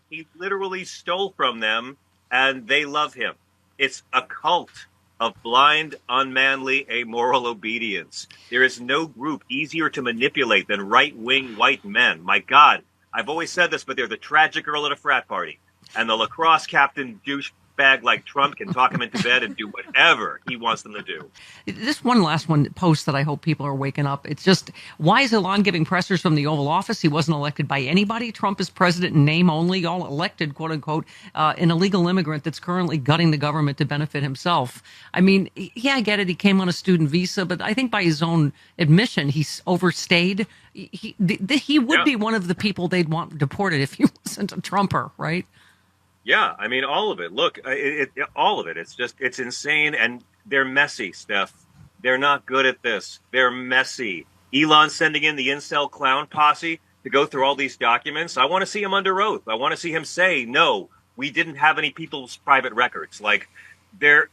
He literally stole from them, and they love him. It's a cult of blind, unmanly, amoral obedience. There is no group easier to manipulate than right-wing white men. My God, I've always said this, but they're the tragic girl at a frat party. And the lacrosse captain douchebag like Trump can talk him into bed and do whatever he wants them to do. This one last one post that I hope people are waking up. It's just, why is Elon giving pressers from the Oval Office? He wasn't elected by anybody. Trump is president in name only, all elected, quote unquote, an illegal immigrant that's currently gutting the government to benefit himself. I mean, yeah, I get it. He came on a student visa, but I think by his own admission, he's overstayed. He would be one of the people they'd want deported if he wasn't a Trumper, right? Yeah, I mean, all of it. Look, all of it. It's insane, and they're messy, Steph. They're not good at this. They're messy. Elon sending in the incel clown posse to go through all these documents. I want to see him under oath. I want to see him say, no, we didn't have any people's private records. Like, they're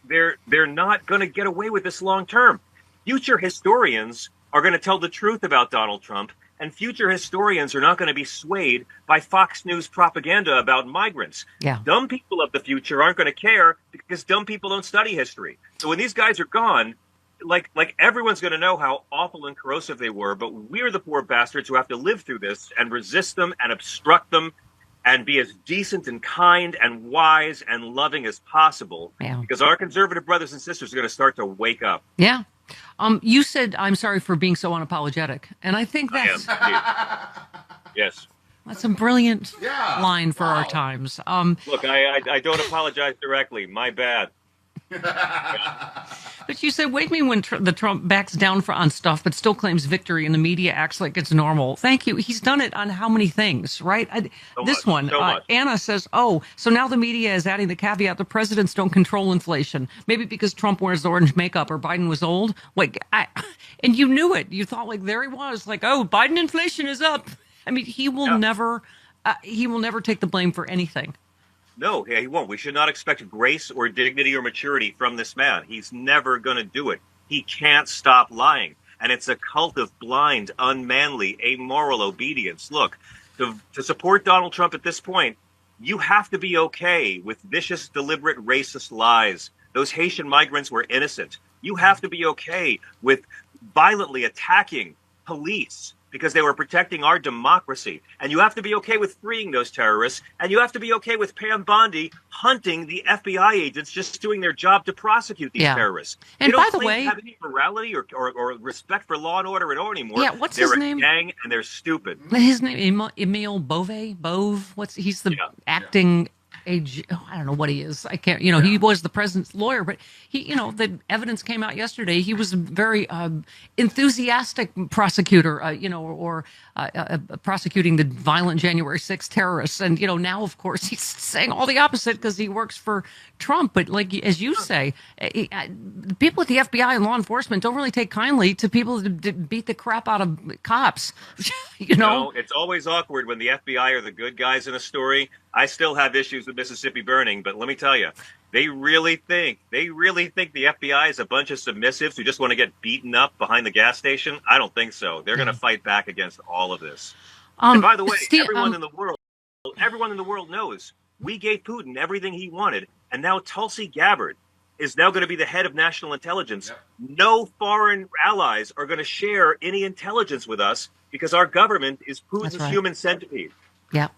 not going to get away with this long term. Future historians are going to tell the truth about Donald Trump, and future historians are not going to be swayed by Fox News propaganda about migrants. Yeah. Dumb people of the future aren't going to care because dumb people don't study history. So when these guys are gone, like everyone's going to know how awful and corrosive they were, but we're the poor bastards who have to live through this and resist them and obstruct them and be as decent and kind and wise and loving as possible. Yeah. Because our conservative brothers and sisters are going to start to wake up. Yeah. You said, I'm sorry for being so unapologetic. And I think that's... Yes. That's a brilliant line for our times. Look, I don't apologize directly. My bad. But you said, wake me when the Trump backs down on stuff, but still claims victory, and the media acts like it's normal. Thank you. He's done it on how many things, right? Anna says, oh, so now the media is adding the caveat the presidents don't control inflation. Maybe because Trump wears orange makeup or Biden was old. And you knew it. You thought, like, there he was, like, oh, Biden inflation is up. I mean, he will never take the blame for anything. No, he won't. We should not expect grace or dignity or maturity from this man. He's never going to do it. He can't stop lying. And it's a cult of blind, unmanly, amoral obedience. Look, to support Donald Trump at this point, you have to be okay with vicious, deliberate, racist lies. Those Haitian migrants were innocent. You have to be okay with violently attacking police because they were protecting our democracy. And you have to be okay with freeing those terrorists. And you have to be okay with Pam Bondi hunting the FBI agents just doing their job to prosecute these terrorists. And they by don't the way, have any morality or respect for law and order at all anymore. Yeah, what's they're his name? They're a gang and they're stupid. His name, Emile Bove? He's the acting... I don't know what he is. I can't, he was the president's lawyer, but the evidence came out yesterday. He was a very enthusiastic prosecutor, prosecuting the violent January 6th terrorists. And, now, of course, he's saying all the opposite because he works for Trump. But like, as you say, the people at the FBI and law enforcement don't really take kindly to people that beat the crap out of cops. No, it's always awkward when the FBI are the good guys in a story. I still have issues with Mississippi burning, but let me tell you, they really think the FBI is a bunch of submissives who just want to get beaten up behind the gas station. I don't think so. They're going to fight back against all of this. And by the way, everyone in the world knows we gave Putin everything he wanted, and now Tulsi Gabbard is now going to be the head of national intelligence. Yep. No foreign allies are going to share any intelligence with us because our government is Putin's human centipede. Yeah.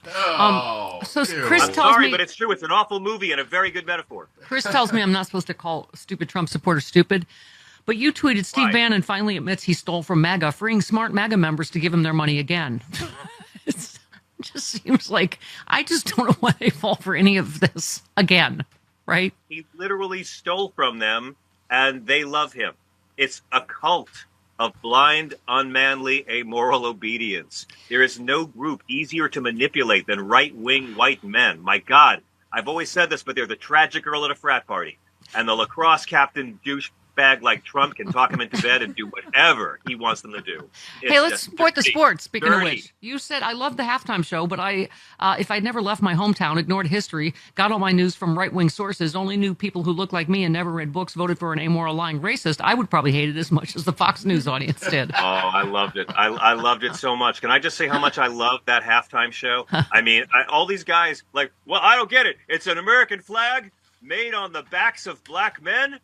So Chris I'm tells sorry, me, but it's true. It's an awful movie and a very good metaphor. Chris tells me I'm not supposed to call stupid Trump supporters stupid. But you tweeted Steve Bannon finally admits he stole from MAGA, freeing smart MAGA members to give him their money again. It just seems like I just don't know why they fall for any of this again, right? He literally stole from them, and they love him. It's a cult of blind, unmanly, amoral obedience. There is no group easier to manipulate than right-wing white men. My God, I've always said this, but they're the tragic girl at a frat party. And the lacrosse captain douchebag dirtbag like Trump can talk him into bed and do whatever he wants them to do. Hey, let's support the sports. Speaking of which, you said I love the halftime show, but if I'd never left my hometown, ignored history, got all my news from right-wing sources, only knew people who looked like me and never read books, voted for an amoral, lying racist, I would probably hate it as much as the Fox News audience did. Oh, I loved it. I loved it so much. Can I just say how much I loved that halftime show? I mean, all these guys like, well, I don't get it. It's an American flag made on the backs of black men.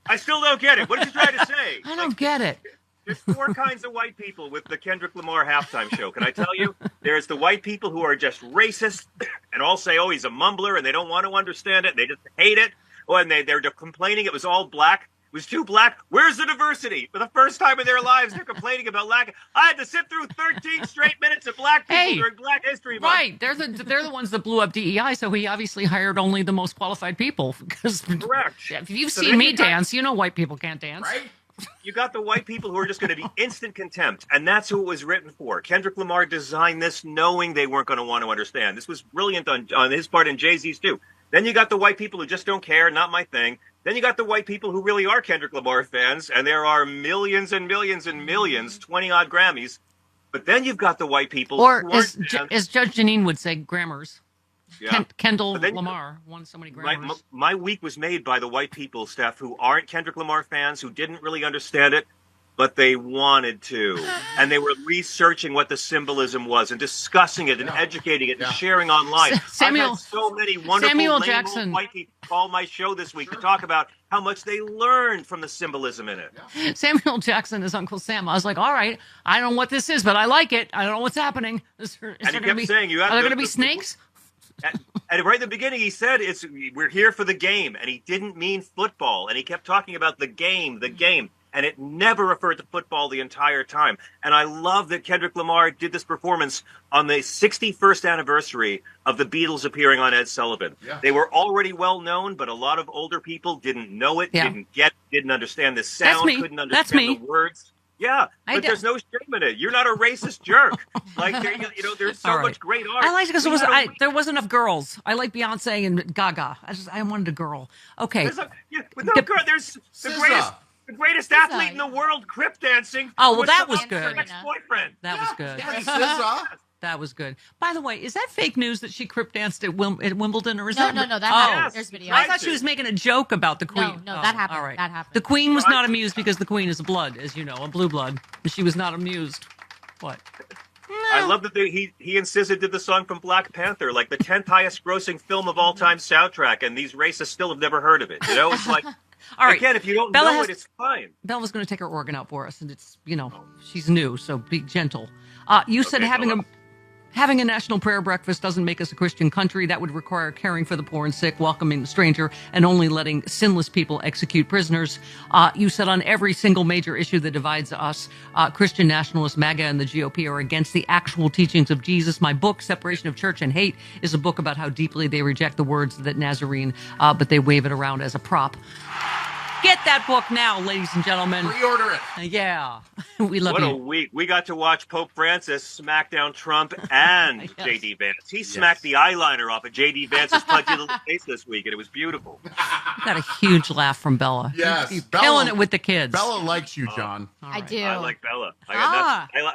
I still don't get it. What did you try to say? I don't get it. There's four kinds of white people with the Kendrick Lamar halftime show. Can I tell you? There's the white people who are just racist and all say, oh, he's a mumbler, and they don't want to understand it. They just hate it. Oh, and they're complaining it was all black. It was too black. Where's the diversity? For the first time in their lives, they're complaining about lack. I had to sit through 13 straight minutes of black people during Black History Month. Right. They're the ones that blew up DEI, so he obviously hired only the most qualified people. Correct. If you've seen me dance, you know white people can't dance. Right? You got the white people who are just going to be instant contempt, and that's who it was written for. Kendrick Lamar designed this knowing they weren't going to want to understand. This was brilliant on his part and Jay-Z's too. Then you got the white people who just don't care, not my thing. Then you got the white people who really are Kendrick Lamar fans, and there are millions and millions and millions, 20-odd Grammys. But then you've got the white people or who as Judge Janine would say, Grammars. Yeah. Kendall Lamar won so many Grammys. My week was made by the white people, Steph, who aren't Kendrick Lamar fans, who didn't really understand it, but they wanted to. And they were researching what the symbolism was and discussing it and educating it and sharing online. I've had so many wonderful Jackson white people call my show this week to talk about how much they learned from the symbolism in it. Yeah. Samuel Jackson is Uncle Sam. I was like, all right, I don't know what this is, but I like it. I don't know what's happening. And he kept saying, are there going to be snakes? And right at the beginning, he said, we're here for the game. And he didn't mean football. And he kept talking about the game. And it never referred to football the entire time. And I love that Kendrick Lamar did this performance on the 61st anniversary of the Beatles appearing on Ed Sullivan. Yeah. They were already well known, but a lot of older people didn't know it, didn't understand the sound, couldn't understand the words. Yeah, but there's no shame in it. You're not a racist jerk. Like, there's so much great art. I liked it because there wasn't enough girls. I like Beyonce and Gaga. I wanted a girl. Okay. There's the greatest athlete in the world, crip dancing. Oh, well, that was good. Ex-boyfriend. That was good. SZA. That was good. By the way, is that fake news that she crip danced at Wimbledon, or is that? No, that happened. There's video. I thought she was making a joke about the Queen. No, that happened. All right. That happened. The Queen was not amused because the Queen is a blood, as you know, a blue blood. She was not amused. What? I love that he insisted did the song from Black Panther, like the 10th highest grossing film of all time soundtrack, and these racists still have never heard of it. You know, it's like. All right. Again, if you don't know it, it's fine. Bella's going to take her organ out for us, and it's, she's new, so be gentle. You said having a national prayer breakfast doesn't make us a Christian country. That would require caring for the poor and sick, welcoming the stranger, and only letting sinless people execute prisoners. You said on every single major issue that divides us, Christian nationalists, MAGA, and the GOP are against the actual teachings of Jesus. My book, Separation of Church and Hate, is a book about how deeply they reject the words of that Nazarene, but they wave it around as a prop. Get that book now, ladies and gentlemen. Pre-order it. Yeah. We love you. What a week. We got to watch Pope Francis smack down Trump and J.D. Vance. He smacked the eyeliner off of J.D. Vance's pudgy little face this week, and it was beautiful. Got a huge laugh from Bella. Yes. He's killing it with the kids. Bella likes you, John. I do. I like Bella.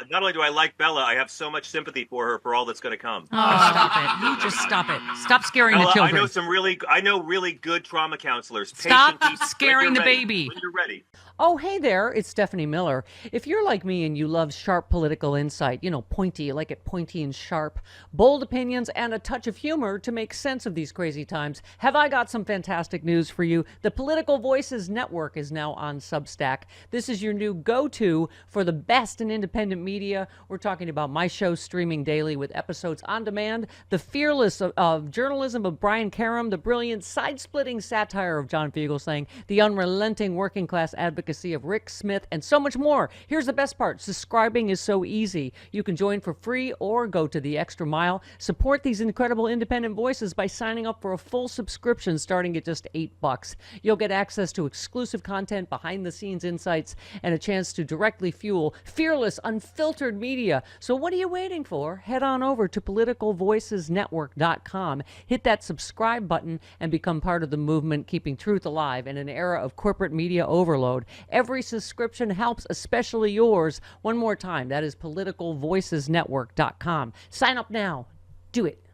Not only do I like Bella, I have so much sympathy for her for all that's going to come. Oh, stop it. You just stop it. Stop scaring Bella, the children. I know really good trauma counselors. Stop scaring the baby. When you're ready. Oh, hey there, it's Stephanie Miller. If you're like me and you love sharp political insight, pointy, you like it pointy and sharp, bold opinions, and a touch of humor to make sense of these crazy times, have I got some fantastic news for you. The Political Voices Network is now on Substack. This is your new go-to for the best in independent media. We're talking about my show streaming daily with episodes on demand, the fearless of journalism of Brian Karem, the brilliant side-splitting satire of John Fugelsang, the unrelenting working class advocacy of Rick Smith, and so much more. Here's the best part. Subscribing is so easy. You can join for free or go to the extra mile. Support these incredible independent voices by signing up for a full subscription starting at just $8. You'll get access to exclusive content, behind-the-scenes insights, and a chance to directly fuel fearless, unfiltered media. So what are you waiting for? Head on over to politicalvoicesnetwork.com. Hit that subscribe button and become part of the movement keeping truth alive in an era of corporate media overload. Every subscription helps, especially yours. One more time, that is politicalvoicesnetwork.com. Sign up now. Do it.